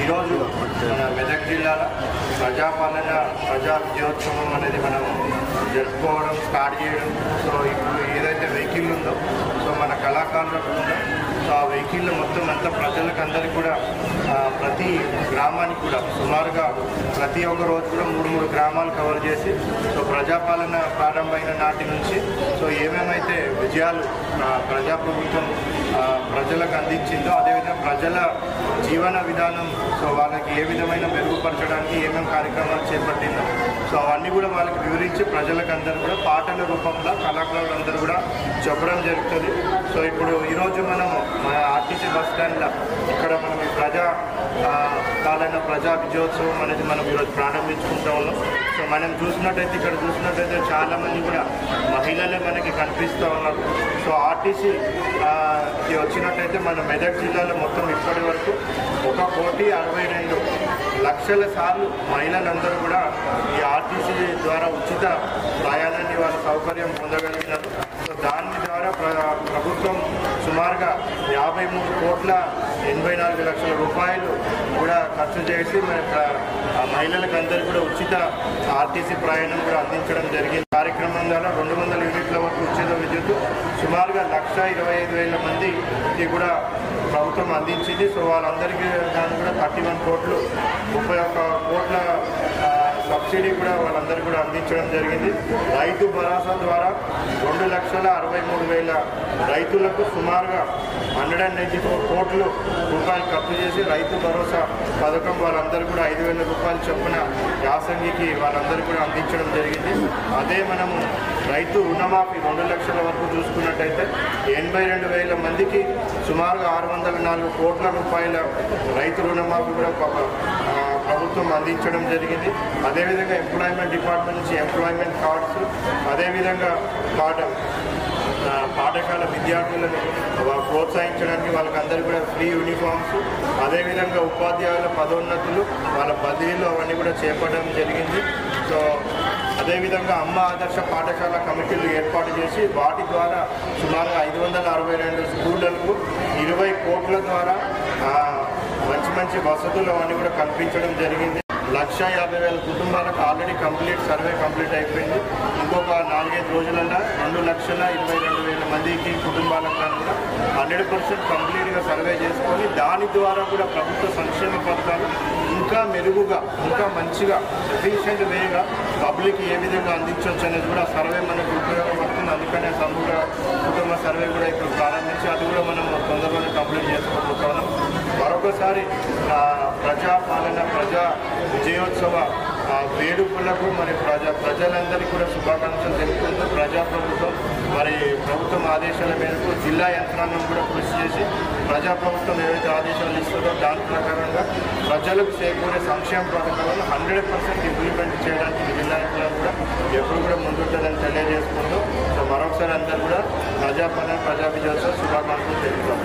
ఈరోజు మన మెదక్ జిల్లాలో ప్రజాపాలన ప్రజా విజయోత్సవం అనేది మనం జరుపుకోవడం స్టార్ట్ చేయడం. సో ఇప్పుడు ఏదైతే వెహికల్ ఉందో సో మన కళాకారులకు ఉందో సో ఆ వెహికల్ మొత్తం అంతా ప్రజలకు అందరికీ కూడా ప్రతి గ్రామానికి కూడా సుమారుగా ప్రతి ఒక్క రోజు కూడా 3 గ్రామాలు కవర్ చేసి సో ప్రజాపాలన ప్రారంభమైన నాటి నుంచి సో ఏమేమైతే విజయాలు ప్రజాప్రభుత్వం ప్రజలకు అందించిందో అదేవిధంగా ప్రజల జీవన విధానం సో వాళ్ళకి ఏ విధమైన మెరుగుపరచడానికి ఏమేమి కార్యక్రమాలు చేపట్టిందో సో అవన్నీ కూడా వాళ్ళకి వివరించి ప్రజలకు అందరూ కూడా పాటల రూపంలో కళాకారులందరూ కూడా చెప్పడం జరుగుతుంది. సో ఇప్పుడు ఈరోజు మనము మన ఆర్టీసీ బస్ స్టాండ్లో ఇక్కడ మనం ఈ పాలన ప్రజా విజయోత్సవం అనేది మనం ఈరోజు ప్రారంభించుకుంటూ ఉన్నాం. సో మనం చూసినట్టయితే చాలామంది కూడా మహిళలే మనకి కనిపిస్తూ ఉన్నారు. సో ఆర్టీసీ వచ్చినట్టయితే మన మెదక్ జిల్లాలో మొత్తం ఇప్పటి వరకు 1,62,00,000 సార్లు మహిళలందరూ కూడా ఈ ఆర్టీసీ ద్వారా ఉచిత ప్రయాణాన్ని వాళ్ళ సౌకర్యం పొందగలిగినారు. సో దాని ద్వారా ప్రభుత్వం సుమారుగా 53,84,00,000 రూపాయలు కూడా ఖర్చు చేసి మహిళలకు అందరికీ కూడా ఉచిత ఆర్టీసీ ప్రయాణం కూడా అందించడం జరిగింది. కార్యక్రమం ద్వారా 200 యూనిట్ల వరకు ఉచిత విద్యుత్ సుమారుగా 1,25,000 మందికి కూడా ప్రభుత్వం అందించింది. సో వాళ్ళందరికీ దాన్ని కూడా 31 కోట్లు 31 కోట్ల సబ్సిడీ కూడా వాళ్ళందరికీ కూడా అందించడం జరిగింది. రైతు భరోసా ద్వారా 2,63,000 రైతులకు సుమారుగా 194 కోట్ల రూపాయలు ఖర్చు చేసి రైతు భరోసా పథకం వాళ్ళందరూ కూడా 5,000 రూపాయలు చొప్పున యాసంగికి వాళ్ళందరికీ కూడా అందించడం జరిగింది. అదే మనము రైతు రుణమాఫీ 2 లక్షల వరకు చూసుకున్నట్టయితే 82,000 మందికి సుమారుగా 604 కోట్ల రూపాయల రైతు రుణమాఫీ కూడా ప్రభుత్వం అందించడం జరిగింది. అదేవిధంగా ఎంప్లాయ్మెంట్ డిపార్ట్మెంట్ నుంచి ఎంప్లాయ్మెంట్ కార్డ్స్, అదేవిధంగా పాఠశాల విద్యార్థులను ప్రోత్సహించడానికి వాళ్ళకందరికీ కూడా ఫ్రీ యూనిఫామ్స్, అదేవిధంగా ఉపాధ్యాయుల పదోన్నతులు వాళ్ళ బదిలీలు అవన్నీ కూడా చేపట్టడం జరిగింది. సో అదేవిధంగా అమ్మ ఆదర్శ పాఠశాల కమిటీలు ఏర్పాటు చేసి వాటి ద్వారా సుమారుగా 562 స్కూళ్లకు 20 కోట్ల ద్వారా మంచి వసతులు అవన్నీ కూడా కల్పించడం జరిగింది. 1,50,000 కుటుంబాలకు ఆల్రెడీ సర్వే కంప్లీట్ అయిపోయింది. ఇంకొక 4-5 రోజులలో 2,22,000 మందికి కుటుంబాలకు కూడా 100% కంప్లీట్గా సర్వే చేసుకొని దాని ద్వారా కూడా ప్రభుత్వ సంక్షేమ పథకాలు ఇంకా మెరుగుగా ఇంకా మంచిగా ఎఫిషియెంట్ వేగా పబ్లిక్ ఏ విధంగా అందించవచ్చు అనేది కూడా సర్వే మనకు ఉపయోగపడుతుంది. అందుకనే సమగ్ర కుటుంబ సర్వే కూడా ఇప్పుడు ప్రారంభించి అది కూడా మనం తొందరలోనే కంప్లీట్ చేసుకోబోతున్నాం. మరొకసారి ప్రజాపాలన ప్రజా విజయోత్సవ వేడుకలకు మరి ప్రజలందరికీ కూడా శుభాకాంక్షలు తెలుపుకుంటూ ప్రజాప్రభుత్వం మరి ప్రభుత్వం ఆదేశాల మేరకు జిల్లా యంత్రాంగం కూడా కృషి చేసి ప్రజాప్రభుత్వం ఏవైతే ఆదేశాలు ఇస్తుందో దాని ప్రకారంగా ప్రజలకు చేకూరే సంక్షేమ పథకాలను 100% ఇంప్లిమెంట్ చేయడానికి జిల్లా యంత్రాంగం కూడా ఎప్పుడు కూడా ముందుంటుందని తెలియజేసుకుంటూ సో మరొకసారి అందరూ కూడా ప్రజాపాలన ప్రజా విజయోత్సవ శుభాకాంక్షలు తెలుపుతాం.